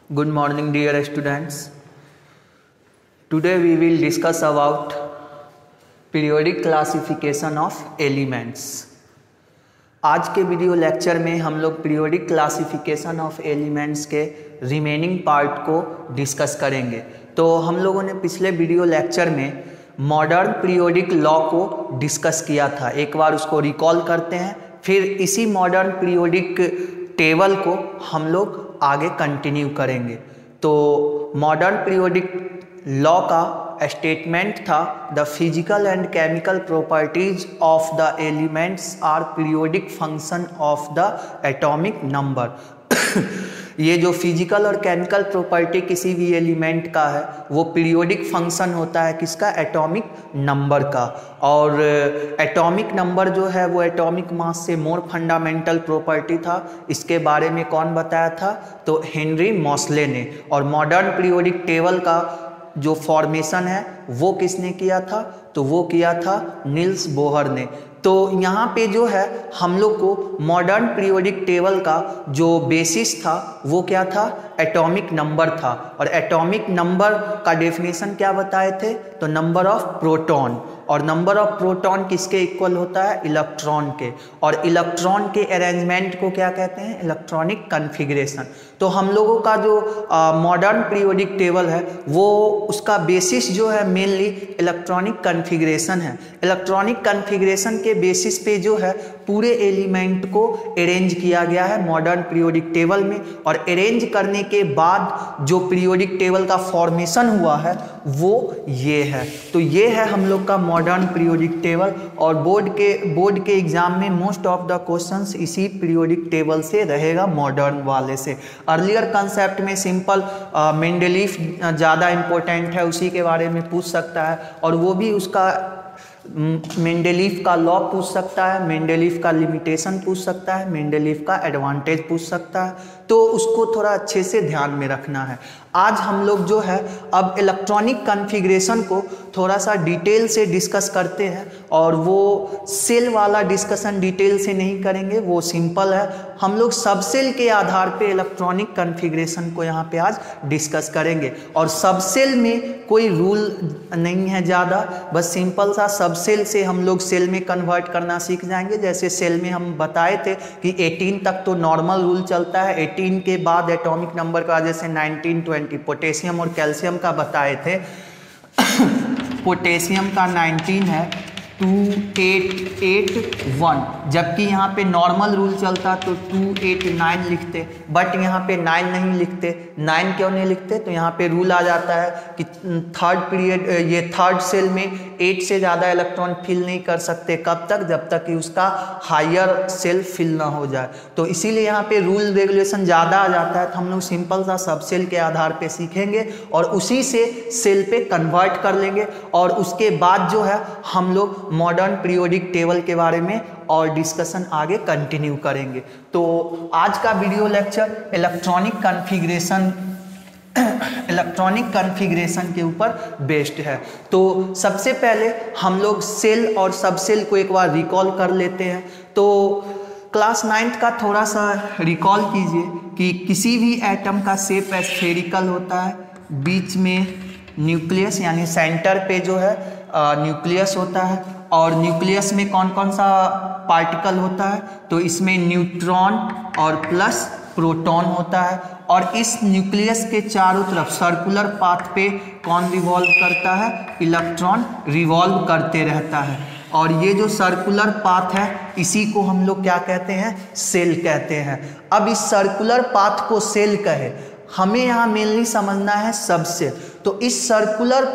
Good morning, dear students. Today we will discuss about periodic classification of elements. आज के video lecture में हम लोग पीरियोडिक क्लासिफिकेशन ऑफ एलिमेंट्स के remaining part को डिस्कस करेंगे। तो हम लोगों ने पिछले वीडियो लेक्चर में मॉडर्न पीरियोडिक लॉ को डिस्कस किया था। एक बार उसको रिकॉल करते हैं, फिर इसी मॉडर्न पीरियोडिक टेबल को हम लोग आगे कंटिन्यू करेंगे। तो मॉडर्न पीरियोडिक लॉ का स्टेटमेंट था, the physical and chemical properties of the elements are periodic function of the atomic number. ये जो फिजिकल और केमिकल प्रॉपर्टी किसी भी एलिमेंट का है वो पीरियोडिक फंक्शन होता है किसका? एटॉमिक नंबर का। और एटॉमिक नंबर जो है वो एटॉमिक मास से मोर फंडामेंटल प्रॉपर्टी था। इसके बारे में कौन बताया था? तो हेनरी मोसले ने। और मॉडर्न पीरियोडिक टेबल का जो फॉर्मेशन है वो किसने किया था? तो वो किया था नील्स बोहर ने। तो यहाँ पे जो है हम लोग को मॉडर्न पीरियोडिक टेबल का जो बेसिस था वो क्या था? एटॉमिक नंबर था। और एटॉमिक नंबर का डेफिनेशन क्या बताए थे? तो नंबर ऑफ प्रोटॉन। और नंबर ऑफ प्रोटॉन किसके इक्वल होता है? इलेक्ट्रॉन के। और इलेक्ट्रॉन के अरेंजमेंट को क्या कहते हैं? Electronic configuration. तो हम लोगों का जो मॉडर्न पीरियोडिक टेबल है वो उसका बेसिस जो है मेनली इलेक्ट्रॉनिक कन्फिग्रेशन है। इलेक्ट्रॉनिक कन्फिग्रेशन के बेसिस पे जो है पूरे एलिमेंट को अरेंज किया गया है मॉडर्न पीरियोडिक टेबल में। और अरेंज करने के बाद जो पीरियोडिक टेबल का फॉर्मेशन हुआ है वो ये है। तो ये है हम लोग का मॉडर्न पीरियोडिक टेबल। और बोर्ड के एग्जाम में मोस्ट ऑफ द क्वेश्चंस इसी पीरियोडिक टेबल से रहेगा, मॉडर्न वाले से। अर्लियर कंसेप्ट में सिंपल मेंडलीफ ज़्यादा इम्पोर्टेंट है, उसी के बारे में पूछ सकता है। और वो भी उसका मेंडलीफ का लॉ पूछ सकता है, मेंडलीफ का लिमिटेशन पूछ सकता है, मेंडलीफ का एडवांटेज पूछ सकता है। तो उसको थोड़ा अच्छे से ध्यान में रखना है। आज हम लोग जो है अब इलेक्ट्रॉनिक कन्फिग्रेशन को थोड़ा सा डिटेल से डिस्कस करते हैं। और वो सेल वाला डिस्कशन डिटेल से नहीं करेंगे, वो सिंपल है। हम लोग सब सेल के आधार पे इलेक्ट्रॉनिक कन्फिग्रेशन को यहाँ पे आज डिस्कस करेंगे। और सब सेल में कोई रूल नहीं है ज़्यादा, बस सिंपल सा सब सेल से हम लोग सेल में कन्वर्ट करना सीख जाएंगे। जैसे सेल में हम बताए थे कि 18 तक तो नॉर्मल रूल चलता है, 18 के बाद एटॉमिक नंबर का जैसे 19, 20 पोटेशियम और कैल्शियम का बताए थे। पोटेशियम का 19 है 2881, जबकि यहाँ पे नॉर्मल रूल चलता तो 289 लिखते, बट यहाँ पे 9 नहीं लिखते। 9 क्यों नहीं लिखते? तो यहाँ पे रूल आ जाता है कि थर्ड सेल में 8 से ज़्यादा इलेक्ट्रॉन फिल नहीं कर सकते। कब तक? जब तक कि उसका हायर सेल फिल ना हो जाए। तो इसीलिए यहाँ पे रूल रेगुलेशन ज़्यादा आ जाता है। तो हम लोग सिंपल सा सब सेल के आधार पे सीखेंगे और उसी से सेल पे कन्वर्ट कर लेंगे। और उसके बाद जो है हम लोग मॉडर्न पीरियोडिक टेबल के बारे में और डिस्कशन आगे कंटिन्यू करेंगे। तो आज का वीडियो लेक्चर इलेक्ट्रॉनिक कन्फिग्रेशन के ऊपर बेस्ड है। तो सबसे पहले हम लोग सेल और सब सेल को एक बार रिकॉल कर लेते हैं। तो क्लास 9th का थोड़ा सा रिकॉल कीजिए कि किसी भी एटम का शेप स्फेरिकल होता है, बीच में न्यूक्लियस यानी सेंटर पे जो है न्यूक्लियस होता है। और न्यूक्लियस में कौन कौन सा पार्टिकल होता है? तो इसमें न्यूट्रॉन और प्लस प्रोटॉन होता है। और इस न्यूक्लियस के चारों तरफ सर्कुलर पाथ पे कौन रिवॉल्व करता है? इलेक्ट्रॉन रिवॉल्व करते रहता है। और ये जो सर्कुलर पाथ है इसी को हम लोग क्या कहते हैं? सेल कहते हैं। अब इस सर्कुलर पाथ को सेल कहे, हमें यहाँ मेनली समझना है सब सेल। तो इस सर्कुलर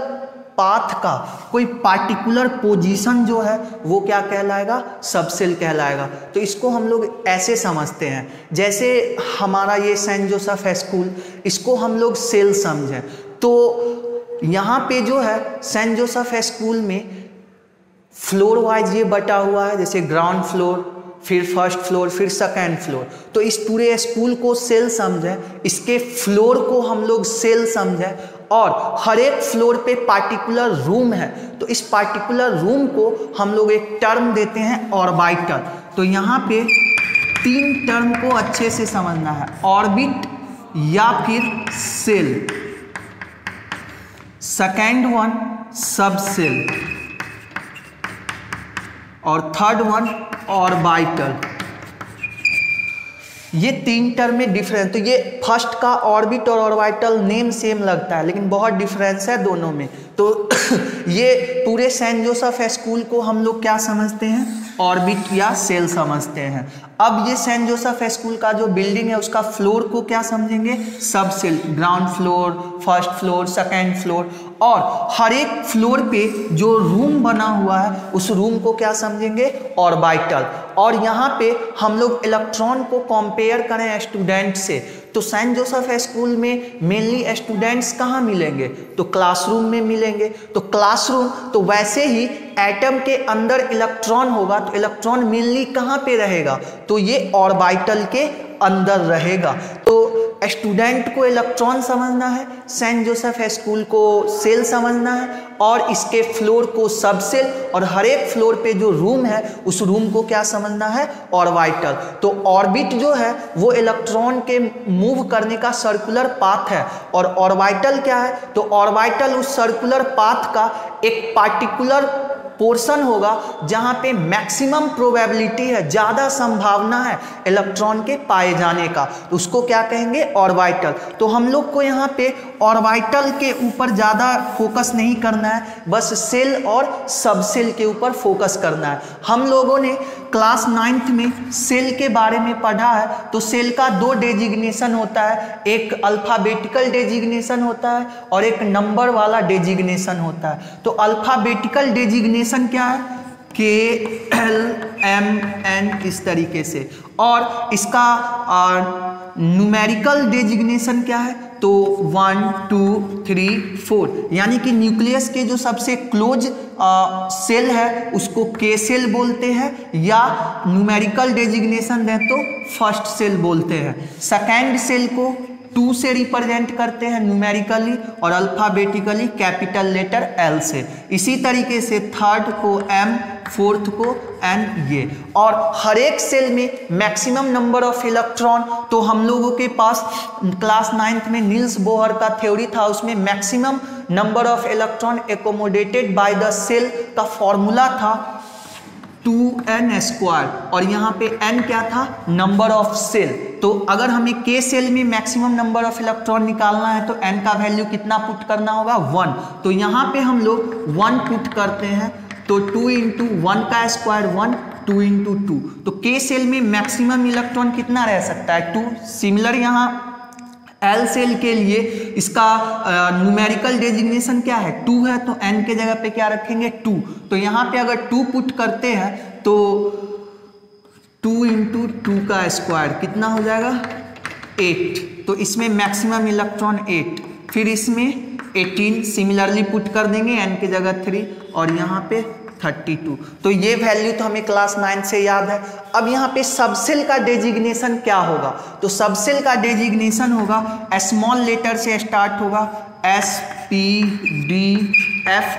पाथ का कोई पार्टिकुलर पोजीशन जो है वो क्या कहलाएगा? सब सेल कहलाएगा। तो इसको हम लोग ऐसे समझते हैं, जैसे हमारा ये सेंट जोसेफ स्कूल, इसको हम लोग सेल समझें। तो यहाँ पे जो है सेंट जोसेफ स्कूल में फ्लोर वाइज ये बटा हुआ है, जैसे ग्राउंड फ्लोर, फिर फर्स्ट फ्लोर, फिर सेकेंड फ्लोर। तो इस पूरे स्कूल को सेल समझें, इसके फ्लोर को हम लोग सेल समझें। और हर एक फ्लोर पे पार्टिकुलर रूम है, तो इस पार्टिकुलर रूम को हम लोग एक टर्म देते हैं ऑर्बिटल। तो यहाँ पे 3 टर्म को अच्छे से समझना है, ऑर्बिट, या फिर सेल, सेकेंड वन सब सेल, और थर्ड वन ऑर्बिटल। ये 3 टर्म में डिफरेंस, तो ये फर्स्ट का ऑर्बिट और ऑर्बिटल नेम सेम लगता है लेकिन बहुत डिफरेंस है दोनों में। तो ये पूरे सेंट जोसेफ स्कूल को हम लोग क्या समझते हैं, ऑर्बिट या सेल समझते हैं। अब ये सेंट जोसेफ स्कूल का जो बिल्डिंग है उसका फ्लोर को क्या समझेंगे, सब shell, ground floor, first floor, second floor, और हर एक फ्लोर पे जो रूम बना हुआ है उस रूम को क्या समझेंगे, ऑर्बिटल। और यहाँ पे हम लोग इलेक्ट्रॉन को कंपेयर करें स्टूडेंट से, तो सेंट जोसेफ स्कूल में मेनली स्टूडेंट्स कहाँ मिलेंगे, तो क्लासरूम में मिलेंगे। तो क्लासरूम, तो वैसे ही एटम के अंदर इलेक्ट्रॉन होगा तो इलेक्ट्रॉन मेनली कहाँ पे रहेगा, तो ये ऑर्बिटल के अंदर रहेगा। तो स्टूडेंट को इलेक्ट्रॉन समझना है, सेंट जोसेफ स्कूल को सेल समझना है, और इसके फ्लोर को सब सेल, और हर एक फ्लोर पे जो रूम है उस रूम को क्या समझना है, ऑर्बिटल। तो ऑर्बिट जो है वो इलेक्ट्रॉन के मूव करने का सर्कुलर पाथ है, और ऑर्बिटल क्या है, तो ऑर्बिटल उस सर्कुलर पाथ का एक पार्टिकुलर पोर्शन होगा जहां पे मैक्सिमम प्रोबेबिलिटी है, ज़्यादा संभावना है इलेक्ट्रॉन के पाए जाने का, तो उसको क्या कहेंगे, ऑर्बिटल। तो हम लोग को यहाँ पे ऑर्बिटल के ऊपर ज़्यादा फोकस नहीं करना है, बस सेल और सब सेल के ऊपर फोकस करना है। हम लोगों ने क्लास 9th में सेल के बारे में पढ़ा है, तो सेल का 2 डेजिग्नेशन होता है, एक अल्फ़ाबेटिकल डेजिग्नेशन होता है और एक नंबर वाला डेजिग्नेशन होता है। तो अल्फ़ाबेटिकल डेजिग्नेशन क्या है, KLMN इस तरीके से, और इसका न्यूमेरिकल डेजिग्नेशन क्या है, तो 1 2 3 4, यानी कि न्यूक्लियस के जो सबसे क्लोज सेल है उसको के सेल बोलते हैं, या न्यूमेरिकल डेजिग्नेशन दें तो फर्स्ट सेल बोलते हैं। सेकेंड सेल को 2 से रिप्रेजेंट करते हैं न्यूमेरिकली, और अल्फ़ाबेटिकली कैपिटल लेटर L से। इसी तरीके से थर्ड को M, फोर्थ को N, ये। और हर एक सेल में मैक्सिमम नंबर ऑफ इलेक्ट्रॉन, तो हम लोगों के पास क्लास 9th में नील्स बोहर का थ्योरी था, उसमें maximum number of electron accommodated by the shell का फॉर्मूला था 2n², और यहाँ पे n क्या था, नंबर ऑफ सेल। तो अगर हमें k सेल में मैक्सिमम नंबर ऑफ इलेक्ट्रॉन निकालना है तो n का वैल्यू कितना पुट करना होगा, 1। तो यहाँ पे हम लोग 1 पुट करते हैं, तो 2 × 1 का स्क्वायर 1, 2 × 2, तो k सेल में मैक्सिमम इलेक्ट्रॉन कितना रह सकता है, 2। सिमिलर यहाँ L सेल के लिए इसका न्यूमेरिकल डेजिग्नेशन क्या है, 2 है, तो n के जगह पे क्या रखेंगे, 2। तो यहाँ पे अगर 2 पुट करते हैं तो 2 × 2 का स्क्वायर कितना हो जाएगा, 8। तो इसमें मैक्सिमम इलेक्ट्रॉन 8, फिर इसमें 18 सिमिलरली पुट कर देंगे, n की जगह 3, और यहाँ पे 32। तो ये वैल्यू तो हमें क्लास 9 से याद है। अब यहाँ पे सबसेल का डेजिग्नेशन क्या होगा, तो सबसेल का डेजिग्नेशन होगा, स्मॉल लेटर से स्टार्ट होगा, SPDF,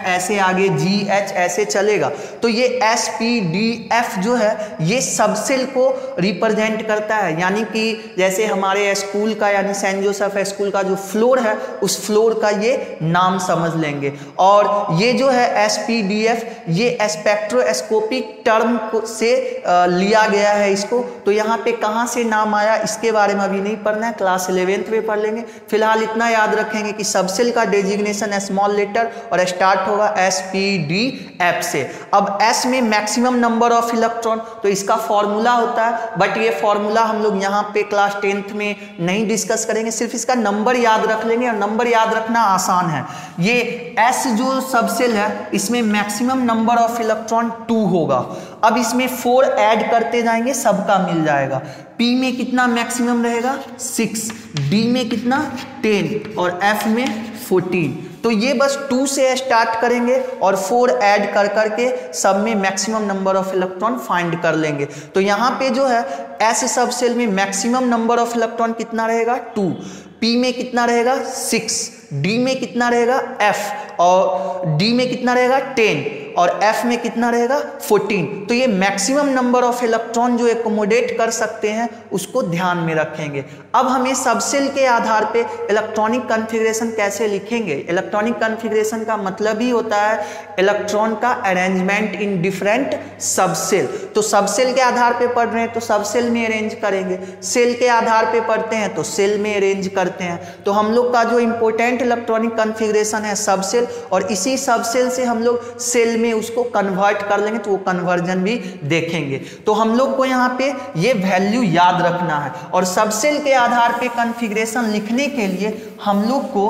ऐसे आगे GH ऐसे चलेगा। तो ये SPDF जो है ये सबसेल को रिप्रेजेंट करता है, यानी कि जैसे हमारे स्कूल का यानी सेंट जोसेफ स्कूल का जो फ्लोर है उस फ्लोर का ये नाम समझ लेंगे। और ये जो है SPDF ये स्पेक्ट्रोस्कोपिक टर्म से लिया गया है इसको। तो यहाँ पे कहाँ से नाम आया इसके बारे में अभी नहीं पढ़ना है, क्लास 11th में पढ़ लेंगे। फिलहाल इतना याद रखेंगे कि सबसेल का डेजिग्नेशन स्मॉल लेटर और स्टार्ट होगा SPDF से। अब S में मैक्सिमम नंबर ऑफ इलेक्ट्रॉन, तो इसका फॉर्मूला होता है, बट ये फॉर्मूला हम लोग यहाँ पे क्लास 10th में नहीं डिस्कस करेंगे, सिर्फ इसका नंबर याद रख लेंगे, और नंबर याद रखना आसान है। ये S जो सबसेल है इसमें मैक्सिमम नंबर ऑफ इलेक्ट्रॉन 2 होगा। अब इसमें 4 ऐड करते जाएंगे, सबका मिल जाएगा। P में कितना मैक्सिमम रहेगा, 6, D में कितना 10, और F में 14। तो ये बस 2 से स्टार्ट करेंगे और 4 ऐड कर करके सब में maximum number of electron find कर लेंगे। तो यहाँ पे जो है S सबसेल में मैक्सिमम नंबर ऑफ इलेक्ट्रॉन कितना रहेगा, 2, P में कितना रहेगा 6, D में कितना रहेगा F, और D में कितना रहेगा 10, और F में कितना रहेगा 14। तो ये मैक्सिमम नंबर ऑफ इलेक्ट्रॉन जो एकोमोडेट कर सकते हैं उसको ध्यान में रखेंगे। अब हमें सबसेल के आधार पे इलेक्ट्रॉनिक कॉन्फ़िगरेशन कैसे लिखेंगे। इलेक्ट्रॉनिक कॉन्फ़िगरेशन का मतलब ही होता है इलेक्ट्रॉन का अरेंजमेंट इन डिफरेंट सबसेल। तो सबसेल के आधार पे पढ़ रहे हैं तो सबसेल में अरेंज करेंगे, सेल के आधार पे पढ़ते हैं तो सेल में अरेंज करते हैं। तो हम लोग का जो इंपॉर्टेंट इलेक्ट्रॉनिक कॉन्फ़िगरेशन है सबसेल, और इसी सबसेल से हम लोग सेल में उसको कन्वर्ट कर लेंगे, तो वो कन्वर्जन भी देखेंगे। तो हम लोग को यहाँ पे ये वैल्यू याद रखना है, और सबसेल के आधार पे कॉन्फ़िगरेशन लिखने के लिए हम लोग को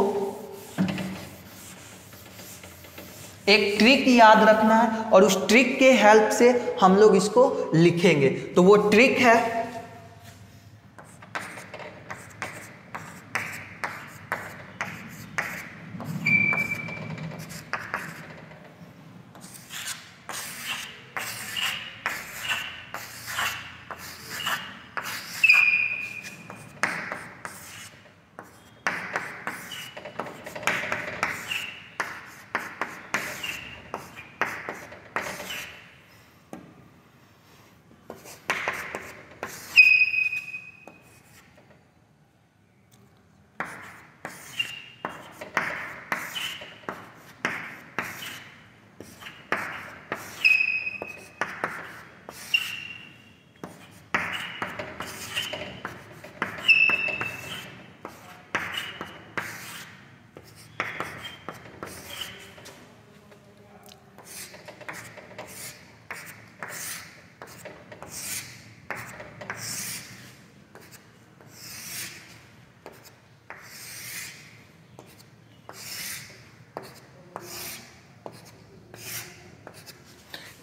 एक ट्रिक याद रखना है, और उस ट्रिक के हेल्प से हम लोग इसको लिखेंगे। तो वो ट्रिक है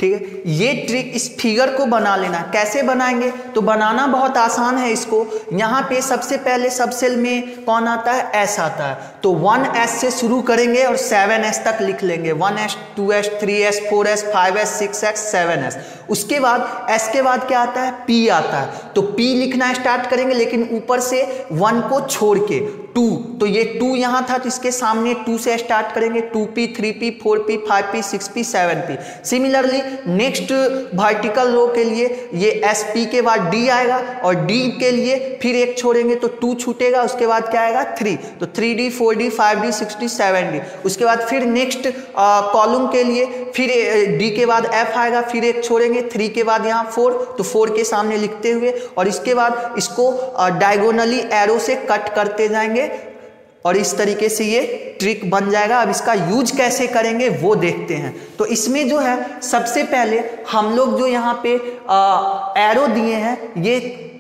ठीक है। ये ट्रिक इस फिगर को बना लेना। कैसे बनाएंगे, तो बनाना बहुत आसान है इसको। यहाँ पे सबसे पहले सबसेल में कौन आता है, S आता है, तो 1S से शुरू करेंगे और 7S तक लिख लेंगे। 1S 2S 3S 4S 5S 6S 7S। उसके बाद S के बाद क्या आता है, P आता है, तो P लिखना स्टार्ट करेंगे, लेकिन ऊपर से 1 को छोड़ के 2, तो ये 2 यहाँ था तो इसके सामने 2 से स्टार्ट करेंगे। 2P 3P 4P 5P 6P 7P। Similarly next vertical रो के लिए ये SP के बाद D आएगा, और D के लिए फिर एक छोड़ेंगे तो 2 छूटेगा, उसके बाद क्या आएगा 3, तो 3D 4D 5D 6D 7D। उसके बाद फिर नेक्स्ट कॉलम के लिए फिर D के बाद F आएगा, फिर एक छोड़ेंगे, 3 के बाद यहाँ 4, तो 4 के सामने लिखते हुए, और इसके बाद इसको डायगोनली एरो से कट करते जाएंगे, और इस तरीके से ये ट्रिक बन जाएगा। अब इसका यूज कैसे करेंगे वो देखते हैं। तो इसमें जो है सबसे पहले हम लोग जो यहाँ पे एरो दिए हैं, ये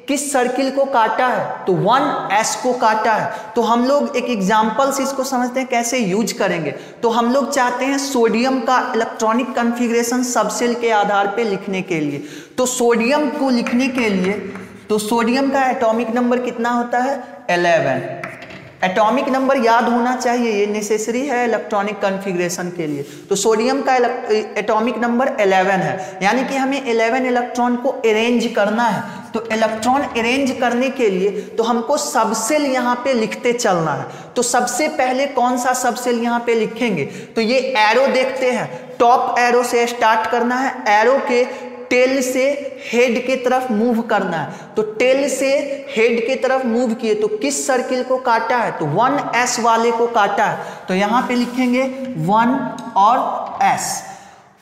किस सर्किल को काटा है, तो 1S को काटा है। तो हम लोग एक एग्जांपल से इसको समझते हैं कैसे यूज करेंगे। तो हम लोग चाहते हैं सोडियम का इलेक्ट्रॉनिक कॉन्फ़िगरेशन सबसेल के आधार पे लिखने के लिए। तो सोडियम को लिखने के लिए, तो सोडियम का एटॉमिक नंबर कितना होता है, 11। एटॉमिक नंबर याद होना चाहिए, ये नेसेसरी है इलेक्ट्रॉनिक कॉन्फ़िगरेशन के लिए। तो सोडियम का एटॉमिक नंबर 11 है, यानी कि हमें 11 इलेक्ट्रॉन को अरेंज करना है। तो इलेक्ट्रॉन अरेंज करने के लिए तो हमको सबसेल यहाँ पे लिखते चलना है। तो सबसे पहले कौन सा सबसेल यहाँ पे लिखेंगे, तो ये एरो देखते हैं, टॉप एरो से स्टार्ट करना है, एरो के टेल से हेड के तरफ मूव करना है। तो टेल से हेड के तरफ मूव किए तो किस सर्किल को काटा है, तो 1S वाले को काटा है, तो यहाँ पे लिखेंगे 1 और S।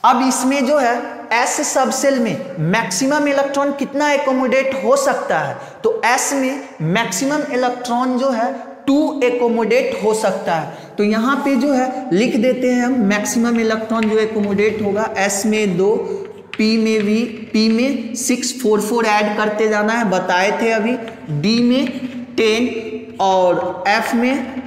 अब इसमें जो है S सबसेल में मैक्सिमम इलेक्ट्रॉन कितना एकोमोडेट हो सकता है, तो S में मैक्सिमम इलेक्ट्रॉन जो है 2 एकोमोडेट हो सकता है। तो यहाँ पे जो है लिख देते हैं हम मैक्सिमम इलेक्ट्रॉन जो एकोमोडेट होगा, S में 2, P में भी, P में 6 4 4 ऐड करते जाना है, बताए थे अभी, D में 10 और F में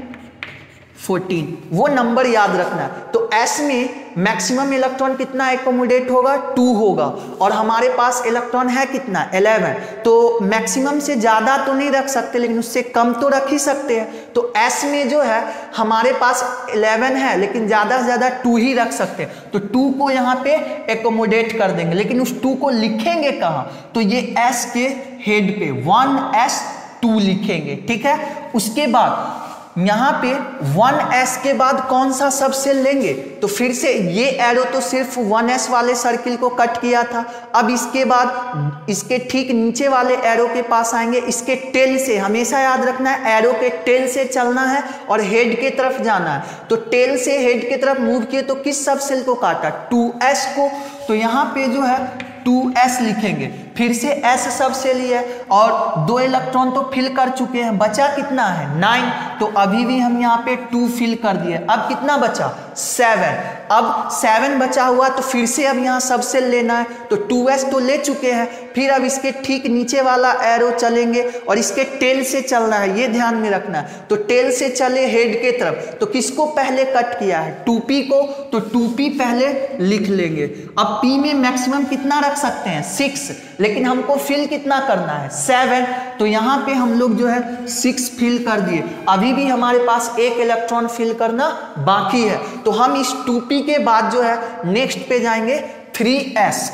14, वो नंबर याद रखना है। तो S में मैक्सिमम इलेक्ट्रॉन कितना एकोमोडेट होगा, 2 होगा, और हमारे पास इलेक्ट्रॉन है कितना, 11। तो मैक्सिमम से ज़्यादा तो नहीं रख सकते, लेकिन उससे कम तो रख ही सकते हैं। तो S में जो है हमारे पास 11 है, लेकिन ज़्यादा से ज़्यादा 2 ही रख सकते हैं। तो 2 को यहाँ पे एकोमोडेट कर देंगे, लेकिन उस 2 को लिखेंगे कहाँ, तो ये S के हेड पे 1S 2 लिखेंगे, ठीक है। उसके बाद यहाँ पे 1s के बाद कौन सा सब सेल लेंगे, तो फिर से ये एरो तो सिर्फ 1s वाले सर्किल को कट किया था। अब इसके बाद इसके ठीक नीचे वाले एरो के पास आएंगे, इसके टेल से, हमेशा याद रखना है एरो के टेल से चलना है और हेड के तरफ जाना है। तो टेल से हेड के तरफ मूव किए तो किस सब सेल को काटा, 2s को, तो यहाँ पे जो है 2s लिखेंगे, फिर से s सब सेल है और 2 इलेक्ट्रॉन तो फिल कर चुके हैं, बचा कितना है 9, तो अभी भी हम यहाँ पे 2 फिल कर दिए। अब कितना बचा 7, अब 7 बचा हुआ तो फिर से अब यहाँ सब सेल लेना है, तो 2s तो ले चुके हैं, फिर अब इसके ठीक नीचे वाला एरो चलेंगे और इसके टेल से चलना है, ये ध्यान में रखना है। तो टेल से चले हेड के तरफ, तो किसको पहले कट किया है 2p को, तो 2p पहले लिख लेंगे। अब p में मैक्सिमम कितना रख सकते हैं 6, लेकिन हमको फिल कितना करना है 7, तो यहाँ पे हम लोग जो है 6 फिल कर दिए। अभी भी हमारे पास एक इलेक्ट्रॉन फिल करना बाकी है, तो हम इस 2p के बाद जो है नेक्स्ट पे जाएंगे 3s।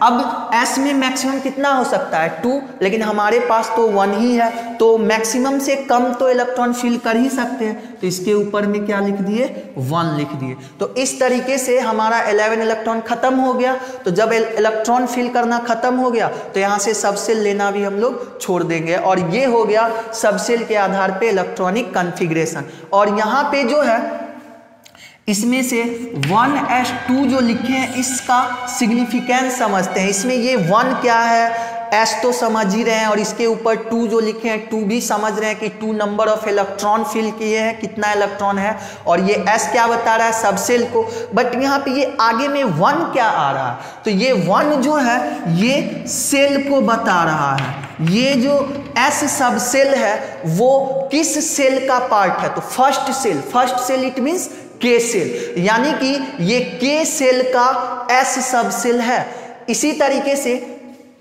अब s में मैक्सिमम कितना हो सकता है 2, लेकिन हमारे पास तो 1 ही है, तो मैक्सिमम से कम तो इलेक्ट्रॉन फिल कर ही सकते हैं, तो इसके ऊपर में क्या लिख दिए 1 लिख दिए। तो इस तरीके से हमारा 11 इलेक्ट्रॉन खत्म हो गया। तो जब इलेक्ट्रॉन फिल करना खत्म हो गया तो यहाँ से सब सेल लेना भी हम लोग छोड़ देंगे, और ये हो गया सब सेल के आधार पे इलेक्ट्रॉनिक कॉन्फ़िगरेशन। और यहाँ पे जो है इसमें से 1s2 जो लिखे हैं इसका सिग्निफिकेंस समझते हैं। इसमें ये 1 क्या है, s तो समझ ही रहे हैं, और इसके ऊपर 2 जो लिखे हैं 2 भी समझ रहे हैं कि 2 नंबर ऑफ इलेक्ट्रॉन फिल किए हैं, कितना इलेक्ट्रॉन है, और ये s क्या बता रहा है सब सेल को। बट यहाँ पे ये आगे में 1 क्या आ रहा है, तो ये 1 जो है ये सेल को बता रहा है। ये जो s सब सेल है वो किस सेल का पार्ट है, तो फर्स्ट सेल इट मीन्स के सेल, यानी कि ये के सेल का s सब सेल है। इसी तरीके से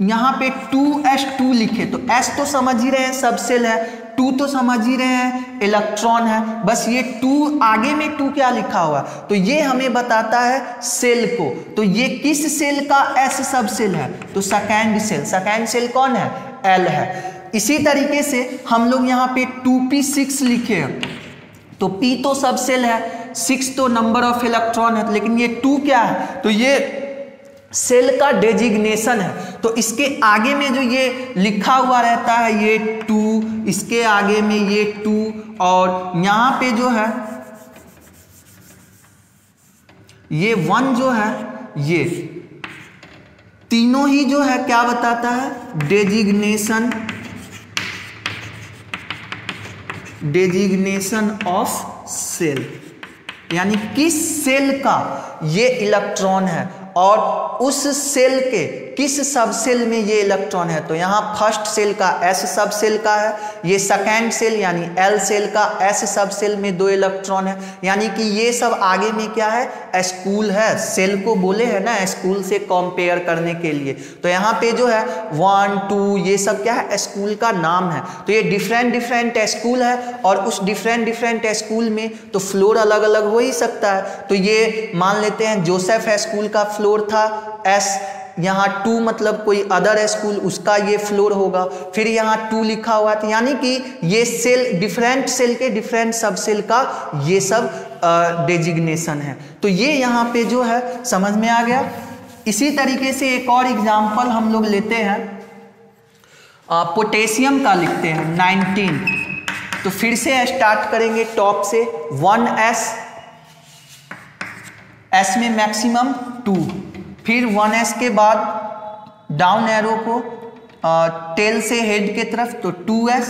यहाँ पे 2s2 लिखे, तो s तो समझ ही रहे हैं सब सेल है, 2 तो समझ ही रहे हैं इलेक्ट्रॉन है, बस ये 2 आगे में 2 क्या लिखा हुआ, तो ये हमें बताता है सेल को। तो ये किस सेल का s सब सेल है, तो सेकेंड सेल कौन है L है। इसी तरीके से हम लोग यहाँ पे 2p6 लिखे हैं, तो p तो सब सेल है, 6 तो नंबर ऑफ इलेक्ट्रॉन है, लेकिन ये 2 क्या है, तो ये सेल का डेजिग्नेशन है। तो इसके आगे में जो ये लिखा हुआ रहता है ये 2, इसके आगे में ये 2, और यहाँ पे जो है ये 1 जो है, ये तीनों ही जो है क्या बताता है डेजिग्नेशन ऑफ सेल, यानी किस सेल का ये इलेक्ट्रॉन है और उस सेल के किस सब सेल में ये इलेक्ट्रॉन है। तो यहाँ फर्स्ट सेल का s सब सेल का है, ये सेकेंड सेल यानी L सेल का s सब सेल में 2 इलेक्ट्रॉन है, यानी कि ये सब आगे में क्या है स्कूल है। सेल को बोले है ना स्कूल से कंपेयर करने के लिए, तो यहाँ पे जो है 1 2 ये सब क्या है स्कूल का नाम है। तो ये डिफरेंट स्कूल है, और उस डिफरेंट स्कूल में तो फ्लोर अलग अलग हो ही सकता है। तो ये मान लेते हैं जोसेफ स्कूल का फ्लोर था S, यहाँ 2 मतलब कोई अदर स्कूल उसका ये फ्लोर होगा, फिर यहाँ 2 लिखा हुआ था, यानी कि ये सेल डिफरेंट सेल के डिफरेंट सब सेल का ये सब डेजिग्नेशन है। तो ये यहाँ पे जो है समझ में आ गया। इसी तरीके से एक और एग्जाम्पल हम लोग लेते हैं, पोटेशियम का लिखते हैं 19। तो फिर से स्टार्ट करेंगे टॉप से 1s, s में मैक्सिमम 2, फिर 1s के बाद डाउन एरो को टेल से हेड के तरफ तो 2s,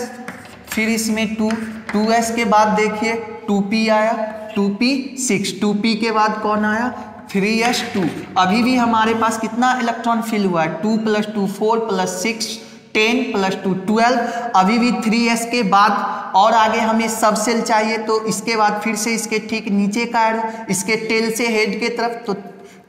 फिर इसमें 2s के बाद देखिए 2p आया, 2p6, 2p के बाद कौन आया 3s2। अभी भी हमारे पास कितना इलेक्ट्रॉन फिल हुआ है 2 + 2 4 + 6 10 + 2 12। अभी भी 3s के बाद और आगे हमें सब सेल चाहिए, तो इसके बाद फिर से इसके ठीक नीचे का एरो, इसके टेल से हेड के तरफ, तो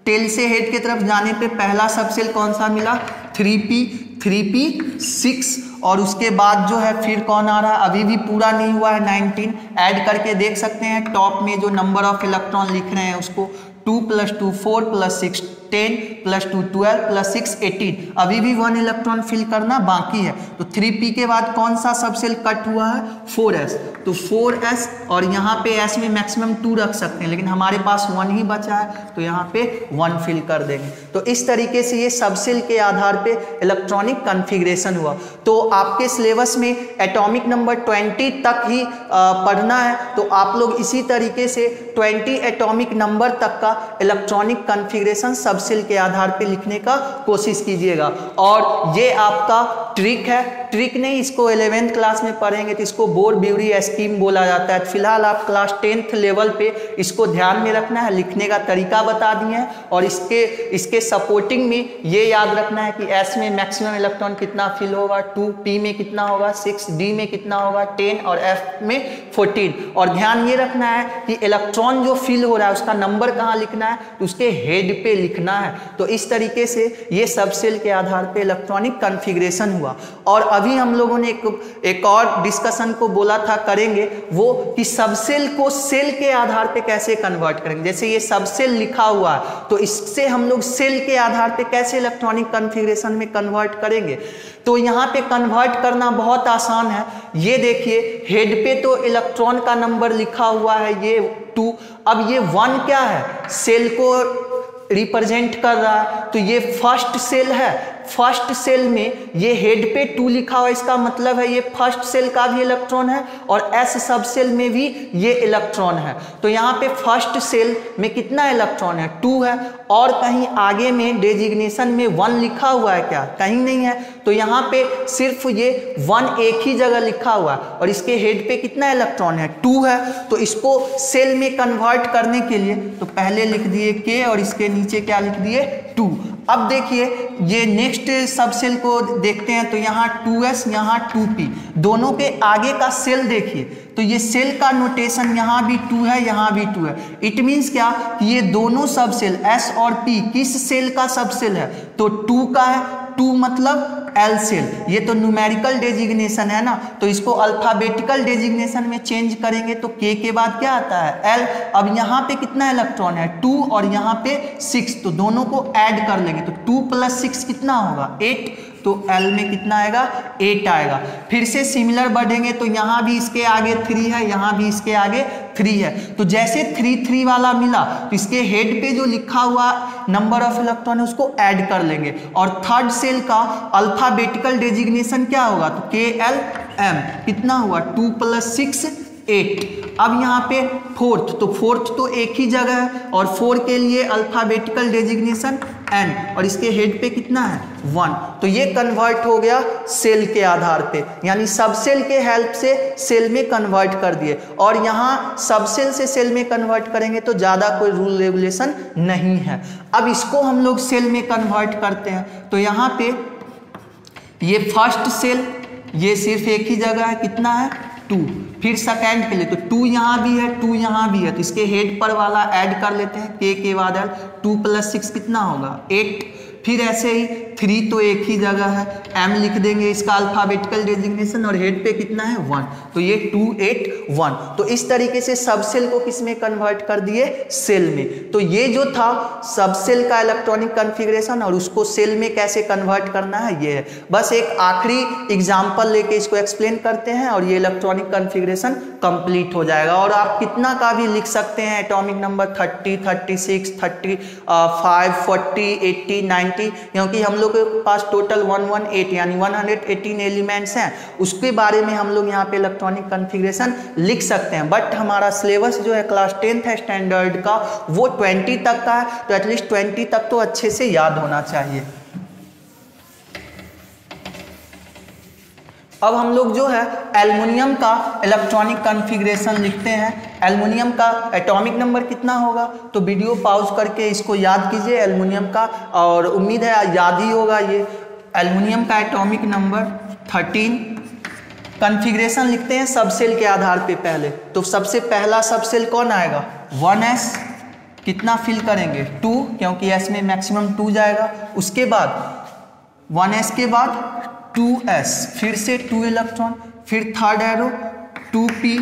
टेल से हेड के तरफ जाने पे पहला सब सेल कौन सा मिला 3p6, और उसके बाद जो है फिर कौन आ रहा है, अभी भी पूरा नहीं हुआ है 19। ऐड करके देख सकते हैं टॉप में जो नंबर ऑफ इलेक्ट्रॉन लिख रहे हैं उसको 2 + 2 4 + 6 10 + 2 12 + 6 18, अभी भी 1 इलेक्ट्रॉन फिल करना बाकी है। तो 3p के बाद कौन सा सब सेल कट हुआ है? 4s, तो 4s, और यहाँ पे s में मैक्सिमम 2 रख सकते हैं, लेकिन हमारे पास 1 ही बचा है तो यहाँ पे 1 फिल कर देंगे। तो इस तरीके से ये सब सेल के आधार पे इलेक्ट्रॉनिक कॉन्फ़िगरेशन हुआ। तो आपके सिलेबस में एटॉमिक नंबर 20 तक ही पढ़ना है, तो आप लोग इसी तरीके से 20 एटॉमिक नंबर तक का इलेक्ट्रॉनिक कॉन्फ़िगरेशन सब सेल के आधार पे लिखने का कोशिश कीजिएगा। और ये आपका ट्रिक है, ट्रिक नहीं, इसको 11th क्लास में पढ़ेंगे तो इसको बोर-ब्यूरी स्कीम बोला जाता है। फिलहाल आप क्लास 10th लेवल पे इसको ध्यान में रखना है, लिखने का तरीका बता दिए हैं, और इसके सपोर्टिंग में ये याद रखना है कि S में मैक्सिमम इलेक्ट्रॉन कितना फिल होगा, 2p में कितना होगा, 6d में कितना होगा, 10, और f में 14। और ध्यान ये रखना है कि इलेक्ट्रॉन जो फिल हो रहा है उसका नंबर कहाँ लिखना है, तो उसके हेड पे लिखना है। तो इस तरीके से ये सब सेल के आधार पे इलेक्ट्रॉनिक कॉन्फ़िगरेशन हुआ। और अभी हम लोगों ने एक और डिस्कशन को बोला था करेंगे, वो कि सब सेल को सेल के आधार पे कैसे कन्वर्ट करेंगे। जैसे ये सब सेल लिखा हुआ है तो इससे हम लोग सेल के आधार पे कैसे इलेक्ट्रॉनिक कॉन्फ़िगरेशन में कन्वर्ट करेंगे। तो यहाँ पे कन्वर्ट करना बहुत आसान है। ये देखिए हेड पे तो इलेक्ट्रॉन का नंबर लिखा हुआ है ये 2, अब ये 1 क्या है, सेल को रिप्रेजेंट कर रहा है, तो ये फर्स्ट सेल है। फर्स्ट सेल में ये हेड पे 2 लिखा हुआ, इसका मतलब है ये फर्स्ट सेल का भी इलेक्ट्रॉन है और S सब सेल में भी ये इलेक्ट्रॉन है। तो यहाँ पे फर्स्ट सेल में कितना इलेक्ट्रॉन है, 2 है। और कहीं आगे में डेजिग्नेशन में 1 लिखा हुआ है क्या, कहीं नहीं है। तो यहाँ पे सिर्फ ये 1 एक ही जगह लिखा हुआ है और इसके हेड पे कितना इलेक्ट्रॉन है, 2 है। तो इसको सेल में कन्वर्ट करने के लिए तो पहले लिख दिए K और इसके नीचे क्या लिख दिए, 2। अब देखिए ये नेक्स्ट सब सेल को देखते हैं, तो यहाँ 2s, यहाँ 2p, दोनों के आगे का सेल देखिए, तो ये सेल का नोटेशन यहाँ भी 2 है, यहाँ भी 2 है। इट मीन्स क्या कि ये दोनों सब सेल S और P किस सेल का सब सेल है, तो 2 का है। 2 मतलब L सेल, ये तो न्यूमेरिकल डेजिग्नेशन है ना, तो इसको अल्फाबेटिकल डेजिग्नेशन में चेंज करेंगे तो K के बाद क्या आता है, L। अब यहाँ पे कितना इलेक्ट्रॉन है, 2, और यहाँ पे 6, तो दोनों को ऐड कर लेंगे तो 2 + 6 कितना होगा, 8, तो L में कितना आएगा, 8 आएगा। फिर से सिमिलर बढ़ेंगे तो यहाँ भी इसके आगे 3 है, यहाँ भी इसके आगे 3 है। तो जैसे 3 3 वाला मिला तो इसके हेड पे जो लिखा हुआ नंबर ऑफ इलेक्ट्रॉन है उसको ऐड कर लेंगे। और थर्ड सेल का अल्फाबेटिकल डेजिग्नेशन क्या होगा, तो KLM, कितना हुआ, 2 + 6 8। अब यहाँ पे फोर्थ, तो फोर्थ तो एक ही जगह है और 4 के लिए अल्फाबेटिकल डेजिग्नेशन N, और इसके हेड पे कितना है, 1। तो ये कन्वर्ट हो गया सेल के आधार पे, यानी सब सेल के हेल्प से सेल में कन्वर्ट कर दिए। और यहाँ सब सेल से सेल में कन्वर्ट करेंगे तो ज़्यादा कोई रूल रेगुलेशन नहीं है। अब इसको हम लोग सेल में कन्वर्ट करते हैं, तो यहाँ पे ये फर्स्ट सेल, ये सिर्फ एक ही जगह है, कितना है, 2। फिर सेकेंड के लिए तो 2 यहाँ भी है, 2 यहाँ भी है, तो इसके हेड पर वाला ऐड कर लेते हैं, K के बाद 2 + 6 कितना होगा, 8। फिर ऐसे ही 3 तो एक ही जगह है, M लिख देंगे इसका अल्फाबेटिकल डेजिग्नेशन, और हेड पे कितना है, 1, तो ये 2 8 1। तो इस तरीके से सब सेल को किस में कन्वर्ट कर दिए, सेल में। तो ये जो था सब सेल का इलेक्ट्रॉनिक कॉन्फ़िगरेशन, और उसको सेल में कैसे कन्वर्ट करना है ये है। बस एक आखिरी एग्जाम्पल लेके इसको एक्सप्लेन करते हैं और ये इलेक्ट्रॉनिक कॉन्फ़िगरेशन कंप्लीट हो जाएगा। और आप कितना का भी लिख सकते हैं, एटॉमिक नंबर 30 36 35 40 80 90, क्योंकि हम लोग के पास टोटल 118 यानी 118 एलिमेंट्स हैं, उसके बारे में हम लोग यहाँ पे इलेक्ट्रॉनिक कॉन्फ़िगरेशन लिख सकते हैं। बट हमारा सिलेबस जो है क्लास 10th स्टैंडर्ड का वो 20 तक का है, तो एटलीस्ट 20 तक तो अच्छे से याद होना चाहिए। अब हम लोग जो है एल्युमिनियम का इलेक्ट्रॉनिक कॉन्फ़िगरेशन लिखते हैं। एल्युमिनियम का एटॉमिक नंबर कितना होगा, तो वीडियो पॉज करके इसको याद कीजिए एल्युमिनियम का, और उम्मीद है याद ही होगा। ये एल्युमिनियम का एटॉमिक नंबर 13। कॉन्फ़िगरेशन लिखते हैं सब सेल के आधार पे पहले, तो सबसे पहला सब सेल कौन आएगा, 1s, कितना फिल करेंगे, 2, क्योंकि S में मैक्सिमम 2 जाएगा। उसके बाद 1s के बाद 2s, फिर से 2 इलेक्ट्रॉन, फिर थर्ड एरो 2p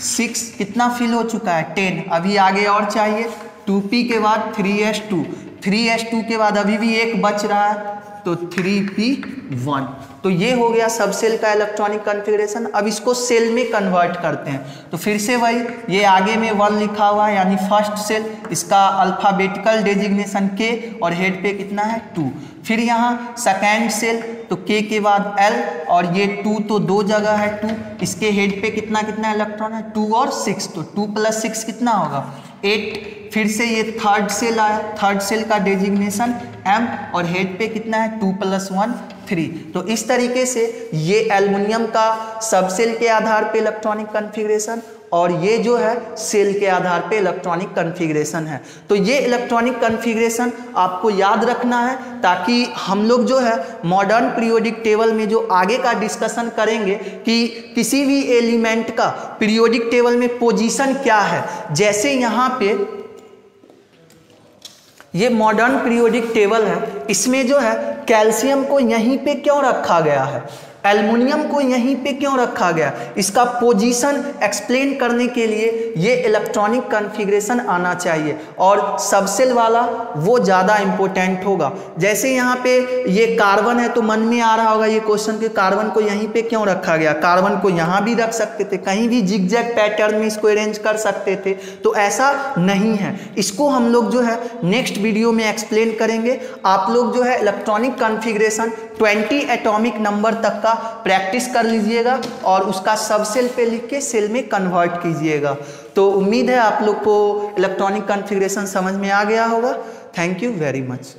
6, कितना फिल हो चुका है, 10। अभी आगे और चाहिए, 2p के बाद 3s2, 3s2 के बाद अभी भी एक बच रहा है तो 3p1। तो ये हो गया सब सेल का इलेक्ट्रॉनिक कॉन्फ़िगरेशन। अब इसको सेल में कन्वर्ट करते हैं तो फिर से वही, ये आगे में 1 लिखा हुआ है यानी फर्स्ट सेल, इसका अल्फ़ाबेटिकल डेजिग्नेशन k और हेड पे कितना है 2। फिर यहाँ सेकेंड सेल तो k के बाद l और ये 2 तो दो जगह है 2, इसके हेड पे कितना कितना इलेक्ट्रॉन है 2 और 6, तो 2 + 6 कितना होगा 8। फिर से ये थर्ड सेल आया, थर्ड सेल का डेजिग्नेशन m और हेड पे कितना है 2 + 1 3। तो इस तरीके से ये एल्युमिनियम का सब सेल के आधार पे इलेक्ट्रॉनिक कॉन्फ़िगरेशन और ये जो है सेल के आधार पे इलेक्ट्रॉनिक कॉन्फ़िगरेशन है। तो ये इलेक्ट्रॉनिक कॉन्फ़िगरेशन आपको याद रखना है ताकि हम लोग जो है मॉडर्न पीरियोडिक टेबल में जो आगे का डिस्कशन करेंगे कि किसी भी एलिमेंट का पीरियोडिक टेबल में पोजीशन क्या है। जैसे यहाँ पे ये मॉडर्न पीरियोडिक टेबल है, इसमें जो है कैल्शियम को यहीं पे क्यों रखा गया है, एल्युमिनियम को यहीं पे क्यों रखा गया, इसका पोजीशन एक्सप्लेन करने के लिए ये इलेक्ट्रॉनिक कॉन्फ़िगरेशन आना चाहिए और सबसेल वाला वो ज़्यादा इम्पोर्टेंट होगा। जैसे यहाँ पे ये कार्बन है तो मन में आ रहा होगा ये क्वेश्चन कि कार्बन को यहीं पे क्यों रखा गया, कार्बन को यहाँ भी रख सकते थे, कहीं भी जिगजैग पैटर्न में इसको अरेंज कर सकते थे, तो ऐसा नहीं है। इसको हम लोग जो है नेक्स्ट वीडियो में एक्सप्लेन करेंगे। आप लोग जो है इलेक्ट्रॉनिक कॉन्फ़िगरेशन 20 एटॉमिक नंबर तक का प्रैक्टिस कर लीजिएगा और उसका सब सेल पे लिख के सेल में कन्वर्ट कीजिएगा। तो उम्मीद है आप लोग को इलेक्ट्रॉनिक कॉन्फ़िगरेशन समझ में आ गया होगा। Thank you very much.